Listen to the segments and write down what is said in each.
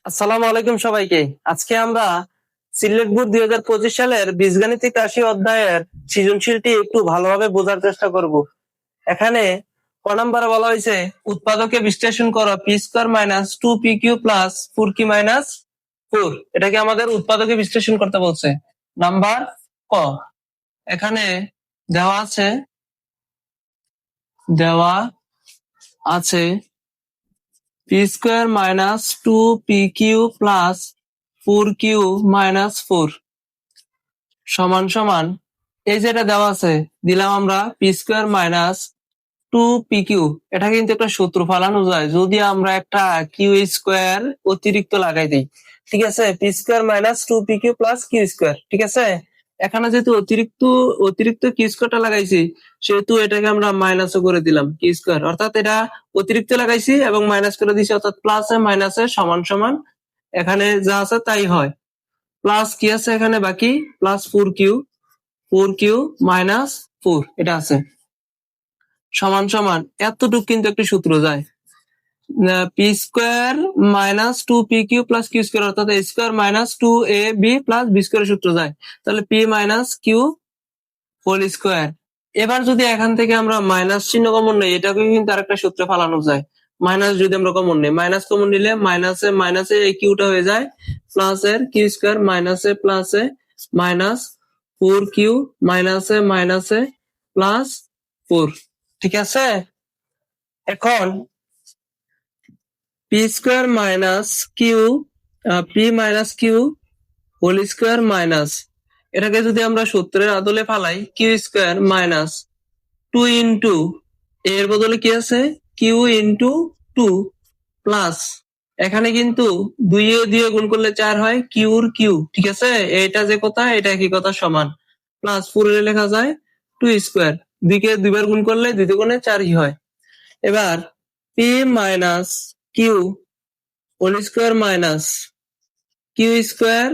আসসালামু আলাইকুম সবাইকে। আজকে আমরা সিলেট বোর্ড 2025 সালের বীজগাণিতিক রাশি অধ্যায়ের সৃজনশীলটি একটু ভালোভাবে বোঝার চেষ্টা করব। এখানে ক নম্বরে বলা হয়েছে উৎপাদকে বিশ্লেষণ করো P square minus 2pq plus 4q minus 4। এটাকে আমাদের উৎপাদকে বিশ্লেষণ করতে বলছে। নাম্বার ক, এখানে দেওয়া আছে p square minus 2pq plus 4q minus 4 সমান সমান এই যেটা দেওয়া আছে দিলাম আমরা পি স্কোয়ার মাইনাস 2pq। এটা কিন্তু একটা সূত্র ফালানো যায় যদি আমরা একটা কিউ স্কোয়ার অতিরিক্ত লাগাই দিই। ঠিক আছে, p square minus 2pq plus q square. ঠিক আছে, এখানে যেহেতু অতিরিক্ত কিউ স্কোয়ারটা লাগাইছি সেহেতু এটাকে আমরা মাইনাসও করে দিলাম কিউ স্কোয়ার, অর্থাৎ এটা অতিরিক্ত লাগাইছি এবং মাইনাস করে দিছি, অর্থাৎ প্লাসে মাইনাসে সমান সমান এখানে যা আছে তাই হয়। প্লাস কি আছে এখানে বাকি, প্লাস 4q মাইনাস 4 এটা আছে সমান সমান এতটুক কিন্তু একটি সূত্র যায় p square minus 2pq plus q square, অর্থাৎ a square minus 2ab plus b square সূত্র যায়, তাহলে p minus q whole square. এবার যদি এখান থেকে আমরা মাইনাস চিহ্ন কমন নেই, এটাকে কিন্তু আরেকটা সূত্রে ফালানো যায়। মাইনাস যদি আমরা কমন নেই, মাইনাস কমন নিলে মাইনাসে মাইনাসে এই কিউটা হয়ে যায় প্লাস এর কিউ স্কোয়ার, মাইনাসে প্লাসে মাইনাস 4q মাইনাসে মাইনাসে প্লাস 4। ঠিক আছে, এখন p square minus q p minus q whole square minus, এটাকে যদি আমরা সূত্রের আদলে ফালাই কিউ স্কোয়ার মাইনাস 2 ইন্টু এর বদলে কি আছে কিউ ইন্টু 2 প্লাস এখানে কিন্তু 2 দিয়ে গুণ করলে 4 হয় কিউর কিউ। ঠিক আছে, এটা যে কথা এটা কি কথা সমান, প্লাস 4 এ লেখা যায় 2 স্কোয়ার, 2 কে 2 বার গুণ করলে 2 দুগুণে 4ই হয়। এবার p minus q whole square minus q square,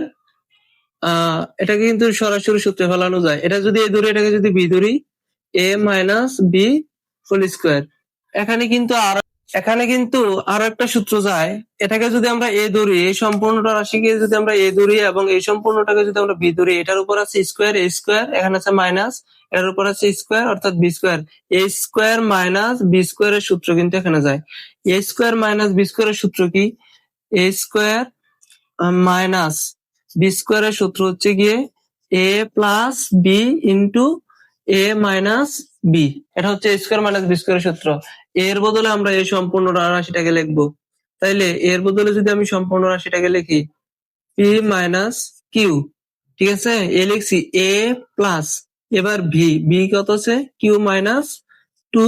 এটাকে কিন্তু সরাসরি সূত্রে ফেলানো যায়। এটা যদি এ ধরি, এটাকে যদি বি ধরি, এ মাইনাস বি হোল স্কোয়ার। এখানে কিন্তু আরো একটা সূত্র যায়, এটাকে যদি আমরা এ ধরি, এই সম্পূর্ণটা রাশিকে যদি আমরা এ ধরি এবং এই সম্পূর্ণটাকে যদি আমরা বি ধরি, এটার উপর আছে স্কোয়ার এ স্কোয়ার, এখানে আছে মাইনাস, এটার উপর আছে স্কোয়ার অর্থাৎ বি স্কোয়ার। এ স্কোয়ার মাইনাস বি স্কোয়ারের সূত্র কিন্তু এখানে যায়। এ স্কোয়ার মাইনাস বি স্কোয়ারের সূত্র কি, এ স্কোয়ার মাইনাস বি স্কোয়ারের সূত্র হচ্ছে গিয়ে এ প্লাস বি ইন্টু এ মাইনাস বি। এটা হচ্ছে এ স্কোয়ার মাইনাস বি স্কোয়ারের সূত্র। এর বদলে আমরা এই সম্পূর্ণ রাশিটাকে লিখবো, তাইলে এর বদলে যদি আমি সম্পূর্ণ রাশিটাকে লিখি পি মাইনাস কিউ, ঠিক আছে, এ লিখছি এ প্লাস, এবার ভি, ভি কত আছে কিউ মাইনাস 2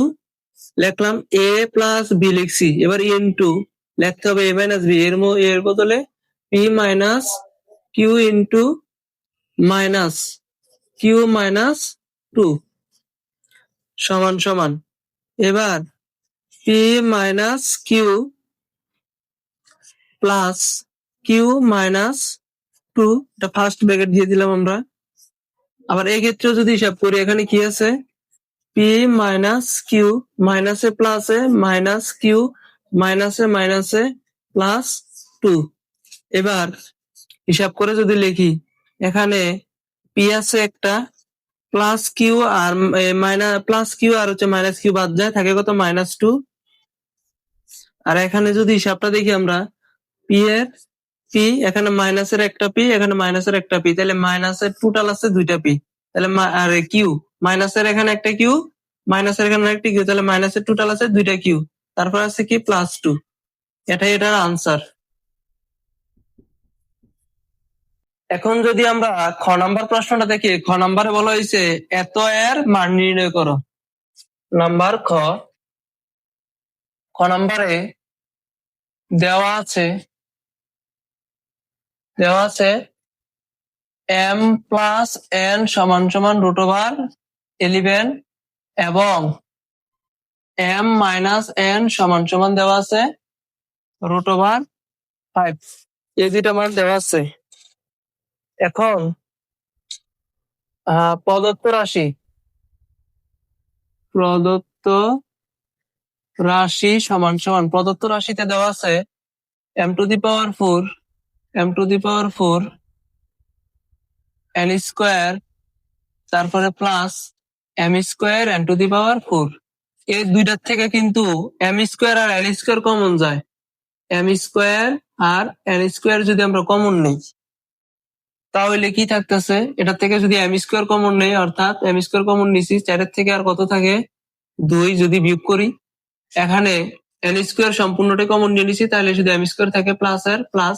লিখলাম, এ প্লাস বি লিখছি, এবার ইনটু লিখতে হবে এ মাইনাস বি, এর বদলে p minus q into minus q minus 2 সমান সমান, এবার p minus q plus q minus 2, এটা ফার্স্ট ব্র্যাকেট দিয়ে দিলাম আমরা। আবার এই ক্ষেত্রেও যদি হিসাব করি, এখানে কি আছে পি মাইনাস কিউ মাইনাসে প্লাসে মাইনাস কিউ মাইনাসে মাইনাসে প্লাস 2। এবার হিসাব করে যদি লিখি, এখানে পি আছে একটা, plus Q R minus plus Q R হচ্ছে মাইনাস কিউ বাদ যায়, থাকে কত মাইনাস 2। আর এখানে যদি হিসাবটা দেখি আমরা, পি এর পি, এখানে মাইনাসের একটা পি, এখানে মাইনাসের একটা পি, তাহলে মাইনাসের টোটাল আছে 2টা পি, তাহলে আর কিউ মাইনাসের এখানে একটা কিউ, মাইনাসের এখানে একটা কিউ, তাহলে মাইনাসের টোটাল আছে 2টা কিউ, তারপর আছে কি প্লাস 2। এটাই এটার আনসার। এখন যদি আমরা খ নাম্বার প্রশ্নটা দেখি, খ নাম্বারে বলা হয়েছে এত এর মান নির্ণয় করো। নাম্বার খ, খ নাম্বারে দেওয়া আছে এম প্লাস এন সমান সমান রুট ওভার 11 এবং এম মাইনাস এন সমান সমান দেওয়া আছে রুট ওভার 5, এই দুইটা মান দেওয়া আছে। এখন প্রদত্ত রাশি সমান সমান, প্রদত্ত রাশিতে দেওয়া আছে m to the power 4 m to the power 4 n square, তারপরে plus m square n to the power 4। এই দুইটার থেকে কিন্তু m স্কোয়ার আর n স্কোয়ার কমন যায়। m স্কোয়ার আর n স্কোয়ার যদি আমরা কমন নিই তাহলে কি থাকতেছে, এটার থেকে যদি m স্কোয়ার কমন নেই, অর্থাৎ m স্কোয়ার কমন নিছি, 4 থেকে আর কত থাকে 2, যদি বিয়োগ করি এখানে n স্কোয়ার সম্পূর্ণটাই কমন নিয়ে নিছি, তাহলে শুধু m স্কোয়ার থাকে প্লাস আর প্লাস।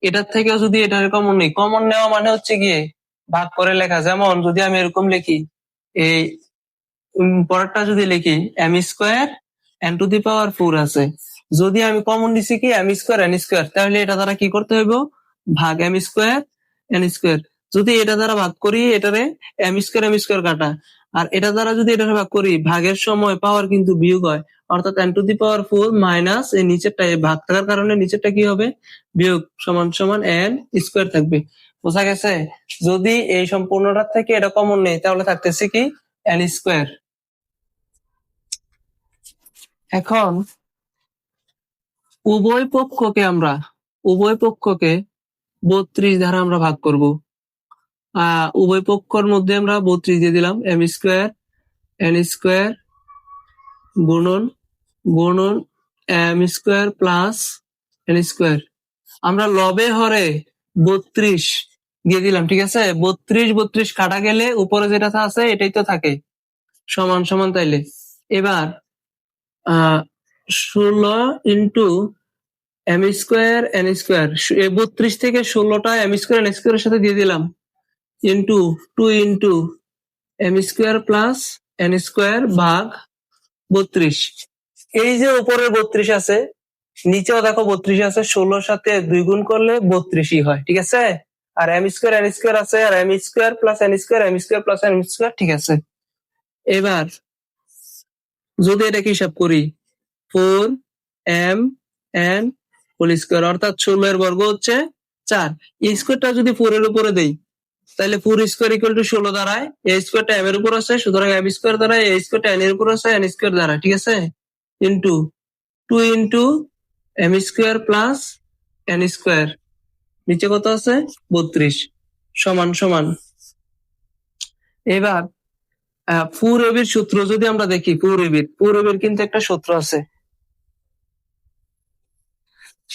এটার থেকেও যদি এটার কমন নেই, কমন নেওয়া মানে হচ্ছে গিয়ে ভাগ করে লেখা। যেমন যদি আমি এরকম লিখি, এই পরেরটা যদি লিখি m square n to the power 4 আছে, যদি আমি কমন নিছি কি m স্কোয়ার n স্কোয়ার, তাহলে এটা দ্বারা কি করতে হইব, ভাগ m স্কোয়ার n স্কোয়ার। যদি এটা দ্বারা ভাগ করি, এটারে m স্কোয়ার কাটা, আর এটা দ্বারা যদি এটারে ভাগ করি, ভাগের সময় পাওয়ার কিন্তু বিয়োগ হয়, অর্থাৎ n to the power 4 minus এই নিচেরটা, ভাগ থাকার কারণে নিচেরটা কি হবে, বিয়োগ, সমান সমান n স্কোয়ার থাকবে। বোঝা গেছে? যদি এই সম্পূর্ণটার থেকে এটা কমন নেই তাহলে থাকতেছে কি n স্কোয়ার। এখন উভয় পক্ষকে 32 দ্বারা আমরা ভাগ করব। উভয় পক্ষের মধ্যে আমরা 32 দিয়ে দিলাম, m স্কোয়ার n স্কোয়ার গুণন গুণন m square plus n square. আমরা লবে হরে 32 দিয়ে দিলাম, ঠিক আছে? 32 কাটা গেলে উপরে যেটা আছে এটাই তো থাকে, সমান সমান। তাইলে এবার 16 into m square n square, 32 থেকে 16টা m স্কোয়ার n স্কোয়ারের সাথে দিয়ে দিলাম, into 2 into m square plus n square ভাগ 32। এই যে উপরে 32 আছে, নিচেও দেখো 32 আছে, 16 সাথে 2 গুণ করলে 32ই হয়, ঠিক আছে? আর m স্কোয়ার n স্কোয়ার আছে, আর m square plus n square, m square plus n square, ঠিক আছে? এবার যদি এটাকে হিসাব করি, 4m n হোল স্কোয়ার, অর্থাৎ 16 এর বর্গ হচ্ছে 4। এই স্কোয়ারটা যদি 4 এর উপরে দেই, তাহলে 4 স্কোয়ার ইকুয়াল টু 16 দাঁড়ায়, এই স্কোয়ারটা m এর উপর আছে, সুতরাং m স্কোয়ার দাঁড়ায়, এই স্কোয়ারটা n এর উপর আছে, n স্কোয়ার দাঁড়ায়, ঠিক আছে? Into 2 into m square plus n square, নিচে কত আছে 32, সমান সমান। এবার 4ab এর সূত্র যদি আমরা দেখি, 4ab এর কিন্তু একটা সূত্র আছে।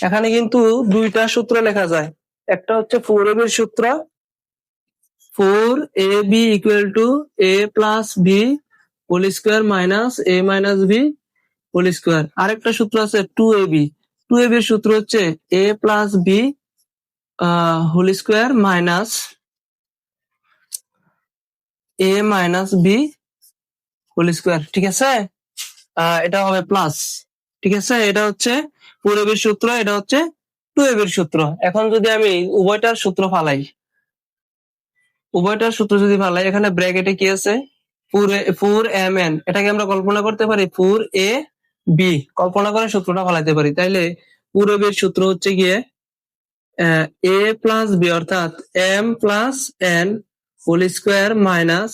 এখানে কিন্তু দুইটা সূত্র লেখা যায়, একটা হচ্ছে 4ab এর সূত্র, 4ab equal to a plus b whole square minus a minus b whole square. আরেকটা সূত্র আছে 2ab, 2ab এর সূত্র হচ্ছে a plus b whole square minus a minus b whole square, ঠিক আছে? এটা হবে প্লাস, ঠিক আছে? এটা হচ্ছে 4ab এর সূত্র, এটা হচ্ছে 2ab এর সূত্র। এখন যদি আমি উভয়টার সূত্র ফালাই, এখানে ব্র্যাকেটে কি আছে, 4mn, এটাকে আমরা কল্পনা করতে পারি 4ab, কল্পনা করে সূত্রটা ফালাইতে পারি। তাইলে 4ab এর সূত্র হচ্ছে গিয়ে a প্লাস b, অর্থাৎ m plus n whole square minus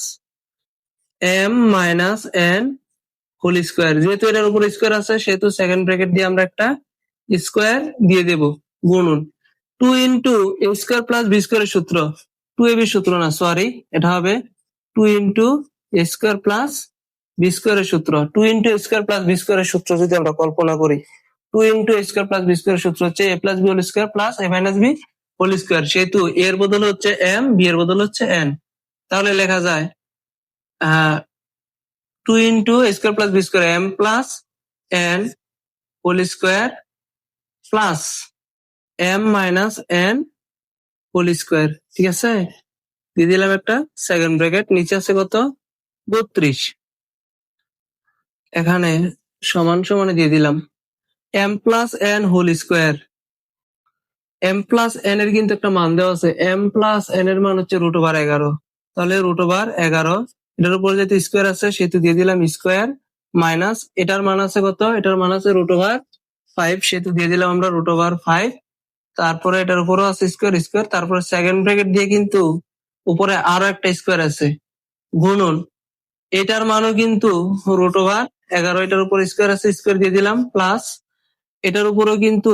m minus n whole square. যেহেতু এটার উপর স্কোয়ার আছে, সেহেতু সেকেন্ড ব্র্যাকেট দিয়ে আমরা একটা স্কোয়ার দিয়ে দেব, গুণন 2 into a square plus b স্কোয়ারের সূত্র, 2ab এর সূত্র না, সরি, এটা হবে 2 into a square plus b স্কোয়ারের সূত্র। 2 into a square plus b স্কোয়ারের সূত্র যদি আমরা কল্পনা করি, 2 into a square plus b স্কোয়ারের সূত্র হচ্ছে a plus b whole square plus a minus b whole square. সেহেতু a এর বদল হচ্ছে m, b এর বদল হচ্ছে n। তাহলে লেখা যায় 2 into a square plus b square, m plus n whole square plus m minus n whole square, ঠিক আছে? দিয়ে দিলাম একটা সেকেন্ড ব্র্যাকেট, নিচে আছে কত 32, এখানে সমান সমানে দিয়ে দিলাম m plus n whole square. m plus n এর কিন্তু একটা মান দেওয়া আছে, m প্লাস n এর মান হচ্ছে √11, তাহলে √11, এটার উপর যেহেতু স্কোয়ার আছে সেহেতু দিয়ে দিলাম স্কোয়ার, মাইনাস এটার মান আছে কত, এটার মান আছে √5, সেহেতু দিয়ে দিলাম আমরা √5, তারপরে এটার উপরও আছে স্কোয়ার স্কোয়ার, তারপরে সেকেন্ড ব্র্যাকেট দিয়ে কিন্তু উপরে আরো একটা স্কোয়ার আছে, গুণন এটার মানও কিন্তু √11, এটার উপর স্কোয়ার আছে, স্কোয়ার দিয়ে দিলাম, প্লাস এটার উপরও কিন্তু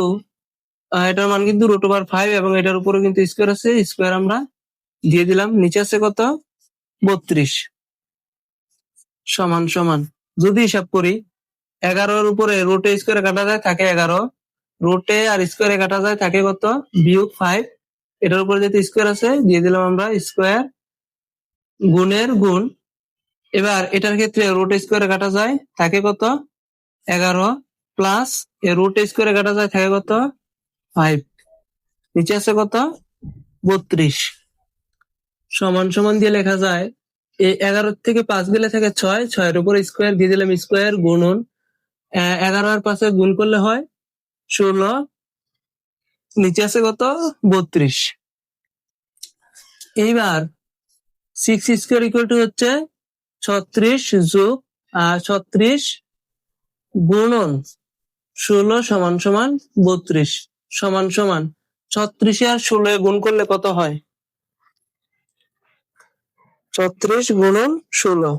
এটার মান কিন্তু √5 এবং এটার উপরে কিন্তু স্কোয়ার আছে, স্কোয়ার আমরা দিয়ে দিলাম। নিচে আছে কত? 32 সমান সমান, যদি হিসাব করি 11-এর উপরে রুটে স্কোয়ারে কাটা যায় থাকে 11, রুটে আর স্কোয়ারে কাটা যায় থাকে কত? -5। এটার উপরে যেহেতু স্কোয়ার আছে দিয়ে দিলাম আমরা স্কোয়ার গুণের গুণ। এবার এটার ক্ষেত্রে রুট স্কোয়ারে কাটা যায় থাকে কত? 11 প্লাস রুট স্কোয়ারে কাটা যায় থাকে কত? 5। নিচে আছে কত? 32 সমান সমান দিয়ে লেখা যায় এই 11 থেকে 5 গেলে থাকে 6, 6-এর উপর স্কোয়ার দিয়ে দিলাম স্কোয়ার গুণন 11 আর 5 গুণ করলে হয় 16। নিচে আছে কত? 32। এইবার 6 স্কোয়ার ইকুয়াল টু হচ্ছে 36 যোগ 36 গুণন 16 সমান সমান 32 সমান সমান 36 আর 16 গুণ করলে কত হয়? 36 গুণন 16,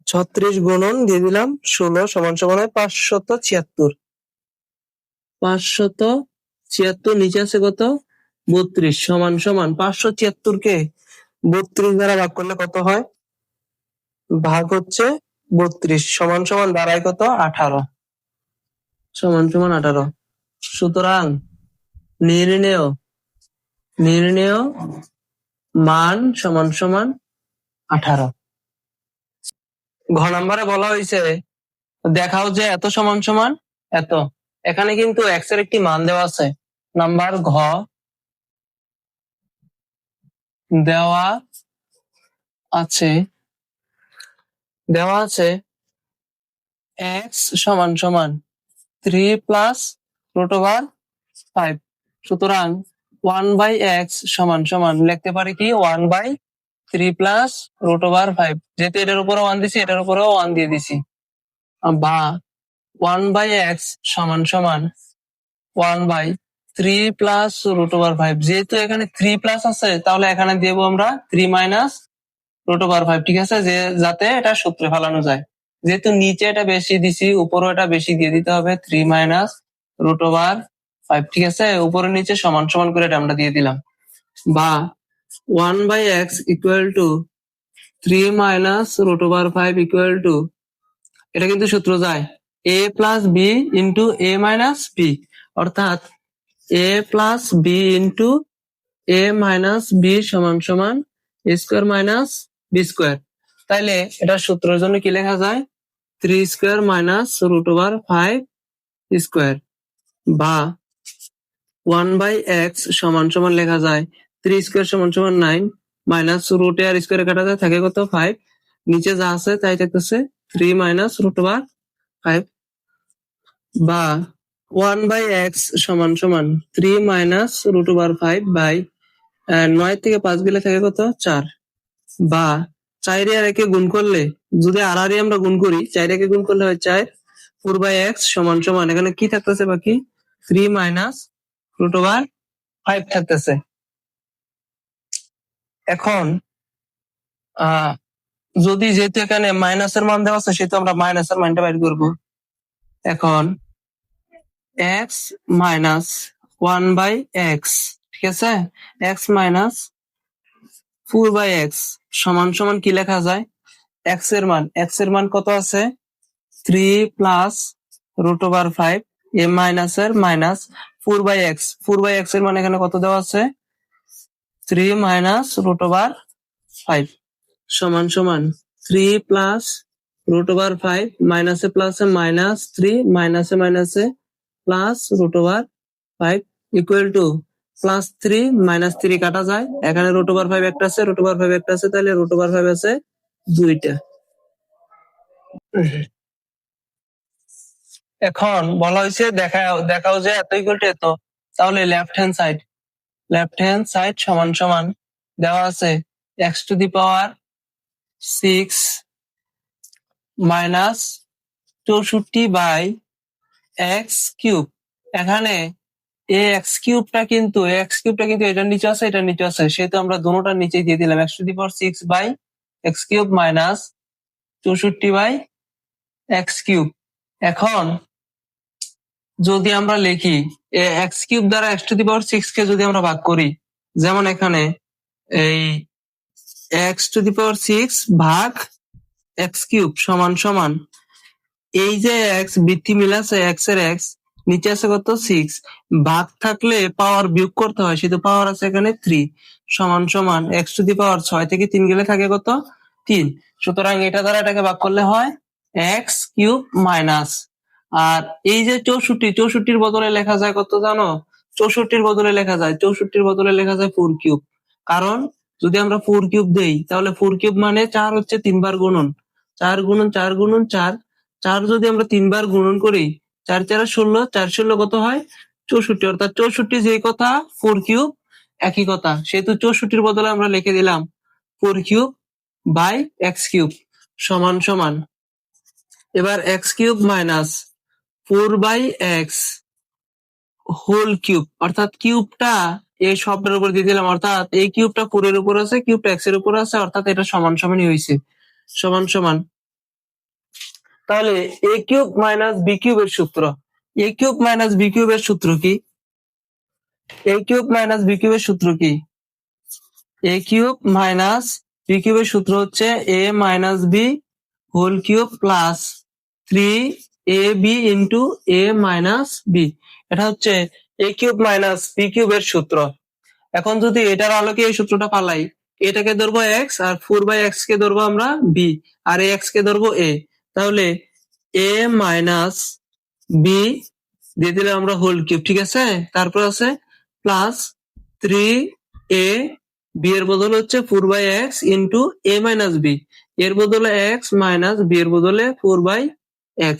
36 গুণন দিয়ে দিলাম 16 সমান সমান হয় 576। 576 নিচে আছে কত? 32 সমান সমান 576 কে 32 দ্বারা ভাগ করলে কত হয়? ভাগ হচ্ছে 32 সমান সমান দাঁড়ায় কত? 18 সমান সমান 18। সুতরাং নির্ণেয় মান সমান সমান 18। ঘ নাম্বারে বলা হয়েছে দেখাও যে এত সমান সমান এত। এখানে কিন্তু এক্স এর একটি মান দেওয়া আছে। নাম্বার ঘ দেওয়া আছে এক্স সমান সমান 3 প্লাস √5। সুতরাং 1/x সমান সমান লিখতে পারি কি 1/3 প্লাস √5। যেহেতু এটার উপরে 1 দিছি এটার উপরেও 1 দিয়ে দিছি, বা 1/x সমান সমান 1/3 প্লাস √5। যেহেতু এখানে 3 প্লাস আছে তাহলে এখানে দেবো আমরা 3 মাইনাস √5, ঠিক আছে, যে যাতে এটা সূত্রে ফেলানো যায়। যেহেতু নিচে এটা বেশি দিছি উপরে এটা বেশি দিয়ে দিতে হবে 3 মাইনাস √5, ঠিক আছে, উপরে নিচে সমান সমান করে এটা আমরা দিয়ে দিলাম। বা 1/x equal to 3 minus √5 equal to, এটা কিন্তু সূত্র যায় a plus b into a minus b, অর্থাৎ a plus b into a minus b সমান সমান a square minus b square. তাইলে এটা সূত্রের জন্য কি লেখা যায়? 3 স্কোয়ার মাইনাস √5 স্কোয়ার, বা 1/x সমান সমান লেখা যায় 3 স্কোয়ার সমান সমান 9 মাইনাস রুটে আর স্কোয়ারে কাটা যায় থাকে কত? 5। নিচে যা আছে তাই থাকতেছে 3 মাইনাস √5, বা 1/x সমান সমান 3 মাইনাস √5 বাই 9 থেকে 5 গেলে থাকে কত? 4, বা 4 আর 1 গুণ করলে, যদি আর আমরা গুণ করি 4 1 গুণ করলে হয় 4, 4/x সমান সমান এখানে কি থাকতেছে বাকি? 3 মাইনাস √5 থাকতেছে। এখন যদি যেহেতু এখানে মাইনাসের মান দেওয়া আছে সেহেতু আমরা মাইনাসের মানটা বাইর করবো। এখন x মাইনাস 1/x, ঠিক আছে, x মাইনাস 4/x সমান সমান কি লেখা যায়? x এর মান কত আছে? 3 প্লাস √5, এ মাইনাসের মাইনাস 4/x, 4/x এর মান এখানে কত দেওয়া আছে? 3 মাইনাস √5 সমান সমান 3 প্লাস √5 মাইনাসে প্লাসে মাইনাস 3 মাইনাসে মাইনাসে plus √5 equal two plus 3 minus 3 কাটা যায়, এখানে √5 একটা আছে √5 একটা আছে, তাহলে √5 আছে দুইটা। এখন বলা হয়েছে দেখাও যে এত ইকুয়াল টু এত, তাহলে লেফট হ্যান্ড সাইড সমান সমান দেওয়া আছে x⁻6 মাইনাস 64/x³। এখানে x³ কিন্তু এটার নিচে আছে এটার নিচে আছে, সেহেতু আমরা দুটোটার নিচে দিয়ে দিলাম x6/x³ মাইনাস 64/x³। এখন যদি আমরা লিখি এক্স কিউব দ্বারা এক্স টু দি পাওয়ার 6 কে যদি আমরা ভাগ করি, যেমন এখানে এই এক্স টু দি পাওয়ার 6 ভাগ এক্স কিউব সমান সমান এই যে এক্স বৃদ্ধি মিল আছে এক্স এর এক্স, নিচে আছে কত 6, ভাগ থাকলে পাওয়ার বিয়োগ করতে হয়, সেহেতু পাওয়ার আছে এখানে 3 সমান সমান এক্স টু দি পাওয়ার 6 থেকে 3 গেলে থাকে কত 3। সুতরাং এটা দ্বারা এটাকে ভাগ করলে হয় এক্স কিউব মাইনাস, আর এই যে 64, 64-র বদলে লেখা যায় কত জানো, 64-র বদলে লেখা যায় 4 কিউব। কারণ যদি আমরা 4 কিউব দেই তাহলে 4 কিউব মানে 4 হচ্ছে 3 বার গুণন, 4 গুণন 4 গুণন 4, 4 যদি আমরা 3 বার গুণন করি 4 4 16, 4 16 কত হয় 64, অর্থাৎ 64 যেই কথা 4 কিউব একই কথা, সেহেতু 64-র বদলে আমরা লিখে দিলাম 4 কিউব বাই এক্স কিউব সমান সমান, এবার x cube minus 4/x whole cube, অর্থাৎ কিউবটা এই সবটার উপর দিয়ে দিলাম, অর্থাৎ এই কিউবটা 4 এর উপর আছে, কিউবটা x এর উপর আছে, অর্থাৎ এটা সমান সমানই হয়েছে সমান সমান। তাহলে a কিউব মাইনাস b কিউবের সূত্র, a কিউব মাইনাস b কিউবের সূত্র কি, a কিউব মাইনাস b কিউবের সূত্র কি, a কিউব মাইনাস b কিউবের সূত্র হচ্ছে a minus b whole cube plus 3ab into a minus b, এটা হচ্ছে a কিউব মাইনাস b কিউবের সূত্র। এখন যদি এটার আলোকে এই সূত্রটা পালাই, এটাকে ধরবো x আর 4/x কে ধরবো আমরা b, আর এই x কে ধরবো a, তাহলে a মাইনাস b দিয়ে দিলে আমরা হোল কিউব, ঠিক আছে, তারপর আছে প্লাস 3a, b এর বদল হচ্ছে 4/x into a minus b, এর বদলে x মাইনাস b এর বদলে 4/x।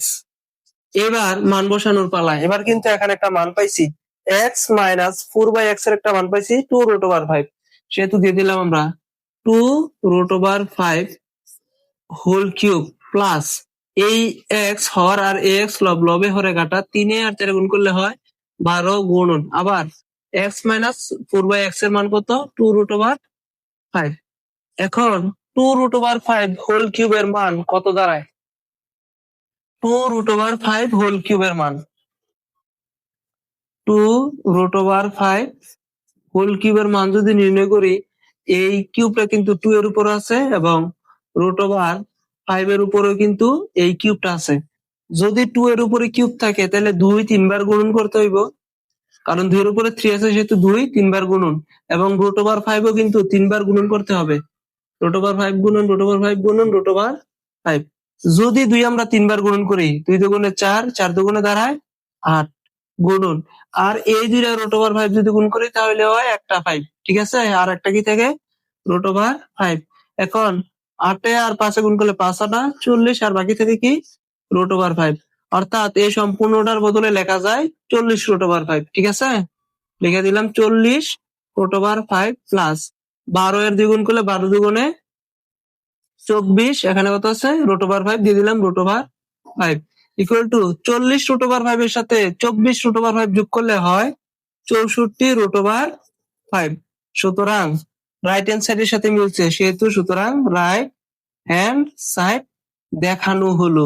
এবার মান বসানোর পালা, এবার কিন্তু এখানে একটা মান পাইছি x মাইনাস 4/x এর একটা মান পাইছি 2√5, সেহেতু দিয়ে দিলাম আমরা 2√5 হোল কিউব প্লাস এই x হর আর ax লব, লবে হরে কাটা, 3 আর 4 গুণ করলে হয় 12 গুণন আবার x মাইনাস 4/x এর মান কত 2√5। এখন 2√5 হোল কিউবের মান কত দাঁড়ায়, 2√5 হোল কিউবের মান 2√5 হোল কিউবের মান যদি নির্ণয় করি, এই কিউবটা কিন্তু 2 এর উপর আছে এবং √5 এর উপরেও কিন্তু এই কিউবটা আছে। যদি 2 এর উপরে কিউব থাকে তাহলে 2 3 বার গুণন করতে হইব, কারণ 2 এর উপরে 3 আছে সেহেতু 2 3 বার গুণন, এবং √5 ও কিন্তু 3 বার গুণন করতে হবে, √5 গুণন √5 গুণন √5। যদি 2 আমরা 3 বার গুণন করি, 2 দুগুণে 4, 4 দুগুণে দাঁড়ায় 8 গুণন, আর এই দুইটা √5 যদি গুণ করি তাহলে হয় একটা 5, ঠিক আছে, আর একটা কি থাকে √5। এখন 8 আর 5 গুণ করলে 5 8 40, আর বাকি থাকে কি √5, অর্থাৎ এই সম্পূর্ণটার বদলে লেখা যায় 40√5, ঠিক আছে, লিখে দিলাম 40√5 প্লাস 12 এর দ্বিগুণ করলে 12 দুগুণে 24, এখানে কত আছে √5 দিয়ে দিলাম √5 ইকুয়াল টু 40√5 এর সাথে 24√5 যোগ করলে হয় 64√5। সুতরাং রাইট হ্যান্ড সাইডের সাথে মিলছে, সেহেতু সুতরাং রাইট হ্যান্ড সাইড দেখানো হলো।